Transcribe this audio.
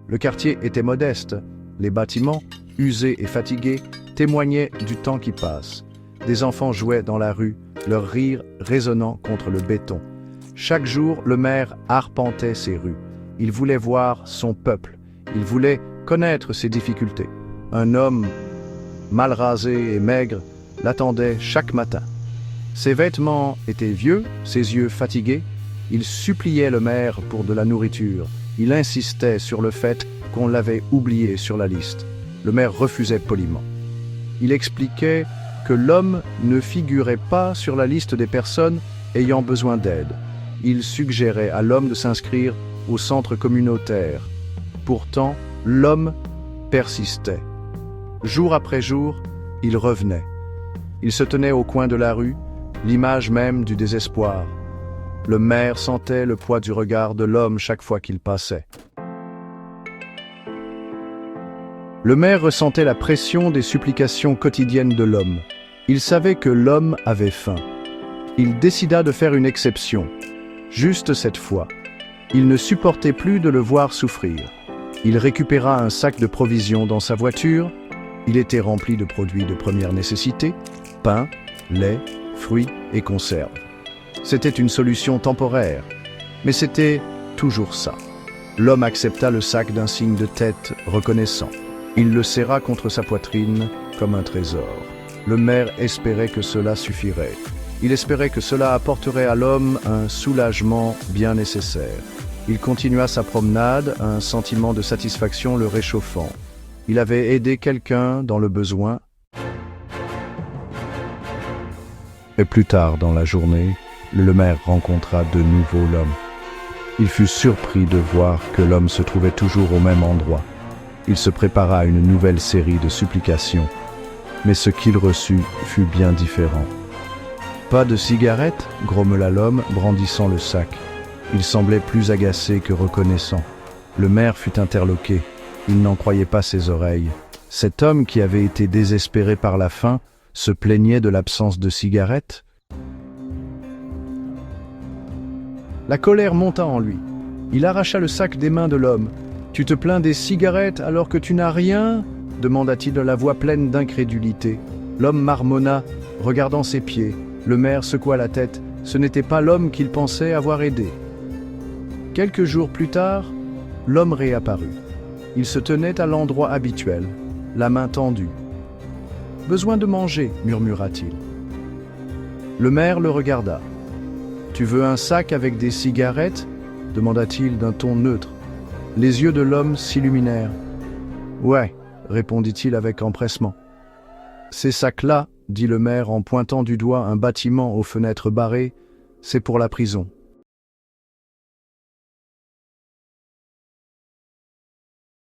Le quartier était modeste. Les bâtiments, usés et fatigués, témoignaient du temps qui passe. Des enfants jouaient dans la rue, leur rire résonnant contre le béton. Chaque jour, le maire arpentait ces rues. Il voulait voir son peuple. Il voulait connaître ses difficultés. Un homme, mal rasé et maigre, l'attendait chaque matin. Ses vêtements étaient vieux, ses yeux fatigués. Il suppliait le maire pour de la nourriture. Il insistait sur le fait qu'on l'avait oublié sur la liste. Le maire refusait poliment. Il expliquait que l'homme ne figurait pas sur la liste des personnes ayant besoin d'aide. Il suggérait à l'homme de s'inscrire au centre communautaire. Pourtant, l'homme persistait. Jour après jour, il revenait. Il se tenait au coin de la rue, l'image même du désespoir. Le maire sentait le poids du regard de l'homme chaque fois qu'il passait. Le maire ressentait la pression des supplications quotidiennes de l'homme. Il savait que l'homme avait faim. Il décida de faire une exception. Juste cette fois. Il ne supportait plus de le voir souffrir. Il récupéra un sac de provisions dans sa voiture. Il était rempli de produits de première nécessité, pain, lait, fruits et conserves. C'était une solution temporaire, mais c'était toujours ça. L'homme accepta le sac d'un signe de tête reconnaissant. Il le serra contre sa poitrine comme un trésor. Le maire espérait que cela suffirait. Il espérait que cela apporterait à l'homme un soulagement bien nécessaire. Il continua sa promenade, un sentiment de satisfaction le réchauffant. Il avait aidé quelqu'un dans le besoin. Et plus tard dans la journée, le maire rencontra de nouveau l'homme. Il fut surpris de voir que l'homme se trouvait toujours au même endroit. Il se prépara à une nouvelle série de supplications, mais ce qu'il reçut fut bien différent. « Pas de cigarette ?» grommela l'homme, brandissant le sac. Il semblait plus agacé que reconnaissant. Le maire fut interloqué. Il n'en croyait pas ses oreilles. Cet homme qui avait été désespéré par la faim se plaignait de l'absence de cigarette. La colère monta en lui. Il arracha le sac des mains de l'homme. « Tu te plains des cigarettes alors que tu n'as rien ?» demanda-t-il de la voix pleine d'incrédulité. L'homme marmonna, regardant ses pieds. Le maire secoua la tête. Ce n'était pas l'homme qu'il pensait avoir aidé. Quelques jours plus tard, l'homme réapparut. Il se tenait à l'endroit habituel, la main tendue. « Besoin de manger » murmura-t-il. Le maire le regarda. « Tu veux un sac avec des cigarettes » demanda-t-il d'un ton neutre. Les yeux de l'homme s'illuminèrent. « Ouais » répondit-il avec empressement. « Ces sacs-là » dit le maire en pointant du doigt un bâtiment aux fenêtres barrées, « c'est pour la prison. »